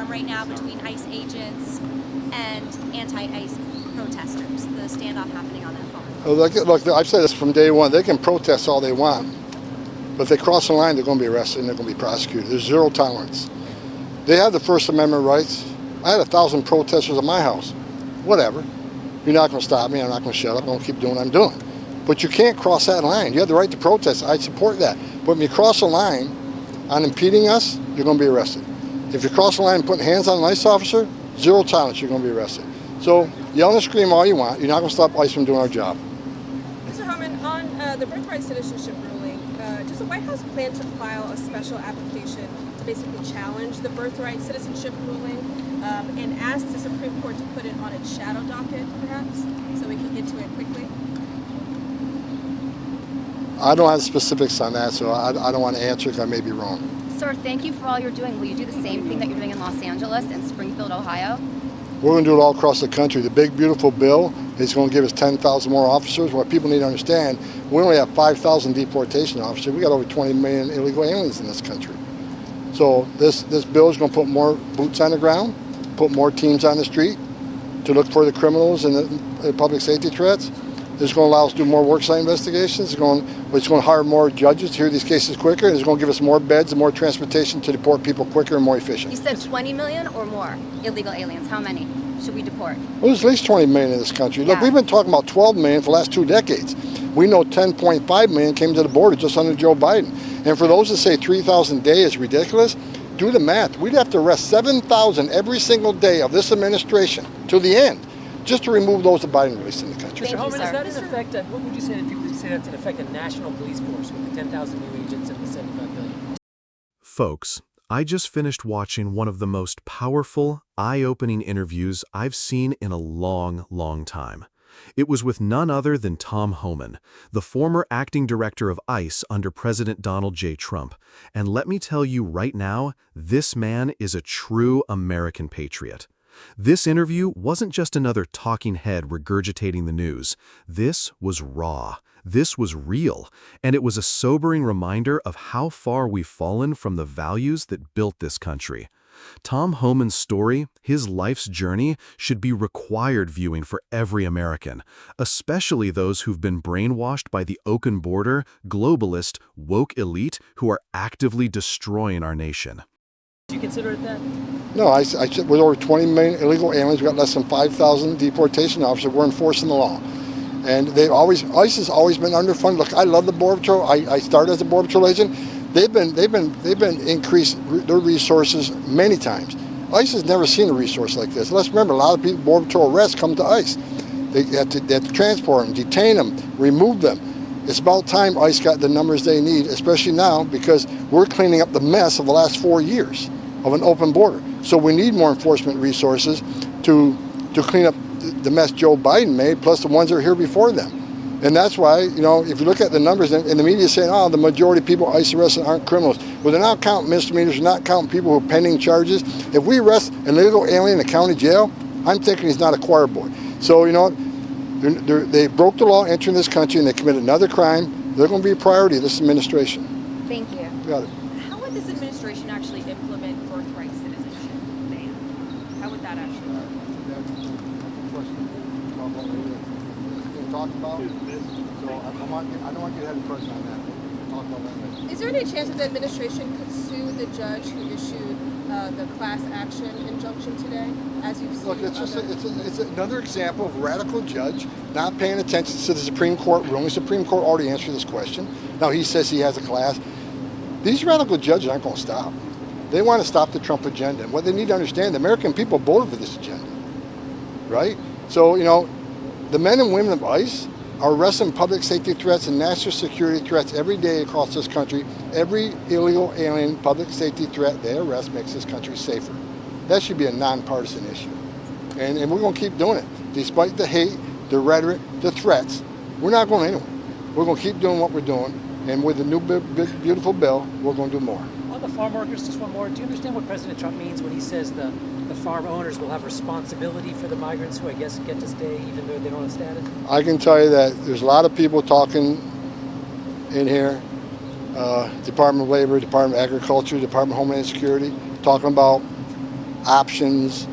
on right now between ICE agents and anti-ICE protesters, the standoff happening on that farm? Look, I've said this from day one. They can protest all they want, but if they cross the line, they're going to be arrested and they're going to be prosecuted. There's zero tolerance. They have the First Amendment rights. I had 1,000 protesters at my house. Whatever. You're not going to stop me. I'm not going to shut up. I'm going to keep doing what I'm doing. But you can't cross that line. You have the right to protest. I support that. But when you cross a line on impeding us, you're going to be arrested. If you cross the line and putting hands on an ICE officer, zero tolerance, you're going to be arrested. So yell and scream all you want. You're not going to stop ICE from doing our job. Mr. Homan, on the birthright citizenship ruling, does the White House plan to file a special application to basically challenge the birthright citizenship ruling and ask the Supreme Court to put it on its shadow docket, perhaps, so we can get to it quickly? I don't have specifics on that, so I don't want to answer because I may be wrong. Sir, thank you for all you're doing. Will you do the same thing that you're doing in Los Angeles and Springfield, Ohio? We're going to do it all across the country. The big, beautiful bill is going to give us 10,000 more officers. What people need to understand, we only have 5,000 deportation officers. We got over 20 million illegal aliens in this country. So this bill is going to put more boots on the ground, put more teams on the street to look for the criminals and the public safety threats. It's going to allow us to do more worksite investigations. It's going to hire more judges to hear these cases quicker. It's going to give us more beds and more transportation to deport people quicker and more efficient. You said 20 million or more illegal aliens. How many should we deport? Well, there's at least 20 million in this country. Yeah. Look, we've been talking about 12 million for the last 2 decades. We know 10.5 million came to the border just under Joe Biden. And for those that say 3,000 a day is ridiculous, do the math. We'd have to arrest 7,000 every single day of this administration to the end, just to remove those that Biden released in the country. Mr. Homan, is that in effect, what would you say to people who say that's in effect a national police force with the 10,000 new agents and the $75 billion? Folks, I just finished watching one of the most powerful, eye-opening interviews I've seen in a long, long time. It was with none other than Tom Homan, the former acting director of ICE under President Donald J. Trump. And let me tell you right now, this man is a true American patriot. This interview wasn't just another talking head regurgitating the news. This was raw. This was real. And it was a sobering reminder of how far we've fallen from the values that built this country. Tom Homan's story, his life's journey, should be required viewing for every American, especially those who've been brainwashed by the open border, globalist, woke elite who are actively destroying our nation. Do you consider it that? No, I said with over 20 million illegal aliens, we've got less than 5,000 deportation officers. We're enforcing the law. And ICE has always been underfunded. Look, I love the Border Patrol. I started as a Border Patrol agent. They've been increased their resources many times. ICE has never seen a resource like this. Let's remember, a lot of people, Border Patrol arrests come to ICE. They have to transport them, detain them, remove them. It's about time ICE got the numbers they need, especially now because we're cleaning up the mess of the last 4 years of an open border. So we need more enforcement resources to clean up the mess Joe Biden made, plus the ones that are here before them. And that's why, you know, if you look at the numbers, and the media is saying, oh, the majority of people ICE arrested aren't criminals. Well, they're not counting misdemeanors, they're not counting people who are pending charges. If we arrest an illegal alien in a county jail, I'm thinking he's not a choir boy. So, you know, they broke the law entering this country and they committed another crime. They're going to be a priority of this administration. Thank you. Got it. How would this administration actually implement birthright citizenship ban? How would that actually work? Talk about. So I don't want you to have a question on that. Talk about that later. Is there any chance that the administration could sue the judge who issued the class action injunction today, as you've seen? Look, it's another example of a radical judge not paying attention to the Supreme Court ruling. The Supreme Court already answered this question. Now he says he has a class. These radical judges aren't going to stop. They want to stop the Trump agenda. And what they need to understand, the American people voted for this agenda, right? So, you know, the men and women of ICE are arresting public safety threats and national security threats every day across this country. Every illegal alien public safety threat they arrest makes this country safer. That should be a nonpartisan issue. And we're going to keep doing it. Despite the hate, the rhetoric, the threats, we're not going anywhere. We're going to keep doing what we're doing. And with the new big, beautiful bill, we're going to do more. On the farm workers, just one more. Do you understand what President Trump means when he says the farm owners will have responsibility for the migrants who I guess get to stay even though they don't have status? I can tell you that there's a lot of people talking in here, Department of Labor, Department of Agriculture, Department of Homeland Security, talking about options.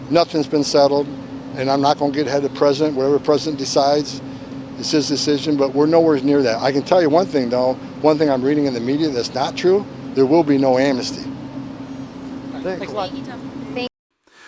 Nothing's been settled, and I'm not going to get ahead of the president. Whatever the president decides, it's his decision, but we're nowhere near that. I can tell you one thing, though, one thing I'm reading in the media that's not true, there will be no amnesty. Thanks a lot. Thank you, Tom.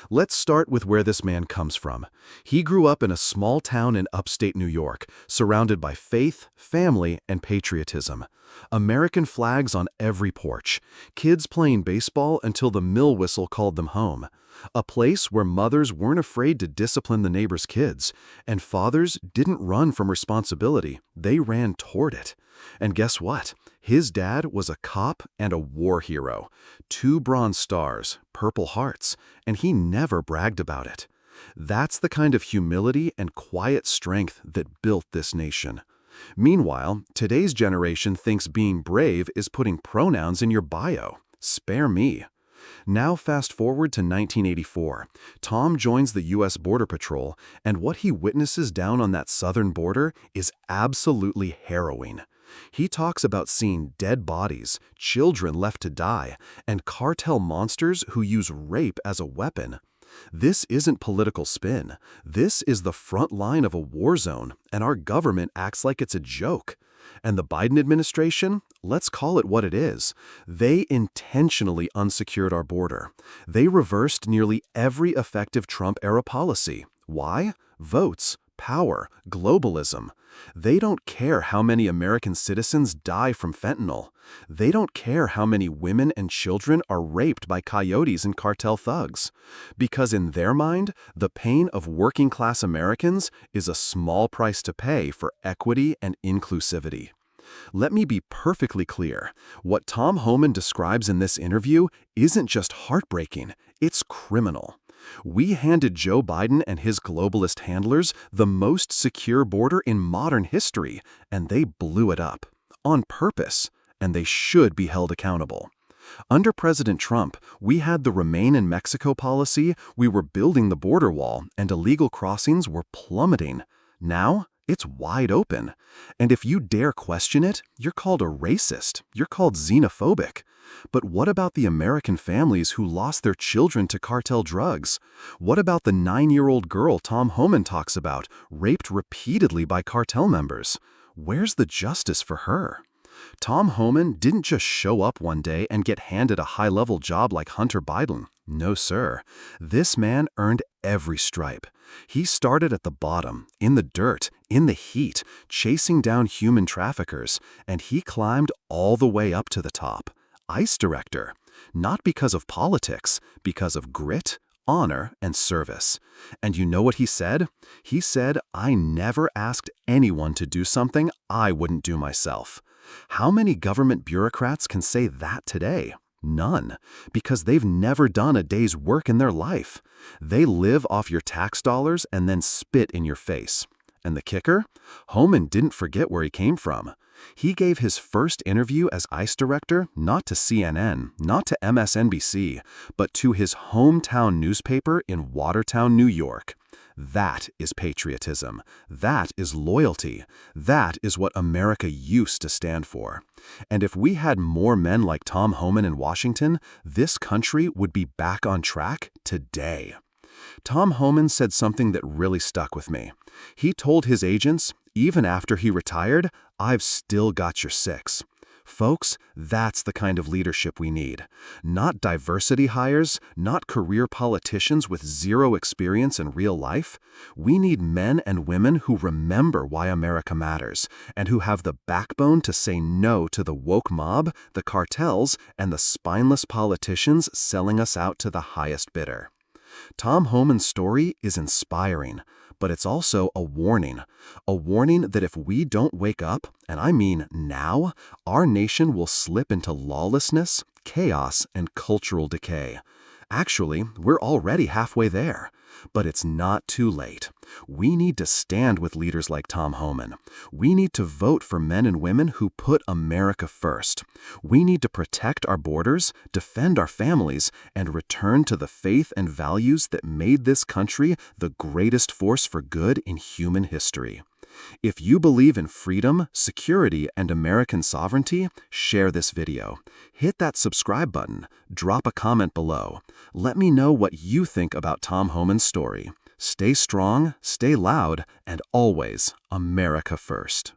Let's start with where this man comes from. He grew up in a small town in upstate New York, surrounded by faith, family, and patriotism. American flags on every porch, kids playing baseball until the mill whistle called them home. A place where mothers weren't afraid to discipline the neighbor's kids, and fathers didn't run from responsibility, they ran toward it. And guess what? His dad was a cop and a war hero. 2 Bronze Stars, Purple Hearts, and he never bragged about it. That's the kind of humility and quiet strength that built this nation. Meanwhile, today's generation thinks being brave is putting pronouns in your bio. Spare me. Now fast forward to 1984. Tom joins the U.S. Border Patrol, and what he witnesses down on that southern border is absolutely harrowing. He talks about seeing dead bodies, children left to die, and cartel monsters who use rape as a weapon. This isn't political spin. This is the front line of a war zone, and our government acts like it's a joke. And the Biden administration, let's call it what it is. They intentionally unsecured our border. They reversed nearly every effective Trump-era policy. Why? Votes, power, globalism. They don't care how many American citizens die from fentanyl. They don't care how many women and children are raped by coyotes and cartel thugs. Because in their mind, the pain of working-class Americans is a small price to pay for equity and inclusivity. Let me be perfectly clear. What Tom Homan describes in this interview isn't just heartbreaking, it's criminal. We handed Joe Biden and his globalist handlers the most secure border in modern history, and they blew it up. On purpose, and they should be held accountable. Under President Trump, we had the Remain in Mexico policy, we were building the border wall, and illegal crossings were plummeting. Now, it's wide open. And if you dare question it, you're called a racist, you're called xenophobic. But what about the American families who lost their children to cartel drugs? What about the 9-year-old girl Tom Homan talks about, raped repeatedly by cartel members? Where's the justice for her? Tom Homan didn't just show up one day and get handed a high-level job like Hunter Biden. No, sir. This man earned every stripe. He started at the bottom, in the dirt, in the heat, chasing down human traffickers, and he climbed all the way up to the top. ICE director. Not because of politics, because of grit, honor, and service. And you know what he said? He said, "I never asked anyone to do something I wouldn't do myself." How many government bureaucrats can say that today? None, because they've never done a day's work in their life. They live off your tax dollars and then spit in your face. And the kicker? Homan didn't forget where he came from. He gave his first interview as ICE director not to CNN, not to MSNBC, but to his hometown newspaper in Watertown, New York. That is patriotism. That is loyalty. That is what America used to stand for. And if we had more men like Tom Homan in Washington, this country would be back on track today. Tom Homan said something that really stuck with me. He told his agents, even after he retired, "I've still got your 6." Folks, that's the kind of leadership we need. Not diversity hires, not career politicians with zero experience in real life. We need men and women who remember why America matters, and who have the backbone to say no to the woke mob, the cartels, and the spineless politicians selling us out to the highest bidder. Tom Homan's story is inspiring, but it's also a warning that if we don't wake up, and I mean now, our nation will slip into lawlessness, chaos, and cultural decay. Actually, we're already halfway there. But it's not too late. We need to stand with leaders like Tom Homan. We need to vote for men and women who put America first. We need to protect our borders, defend our families, and return to the faith and values that made this country the greatest force for good in human history. If you believe in freedom, security, and American sovereignty, share this video. Hit that subscribe button. Drop a comment below. Let me know what you think about Tom Homan's story. Stay strong, stay loud, and always America first.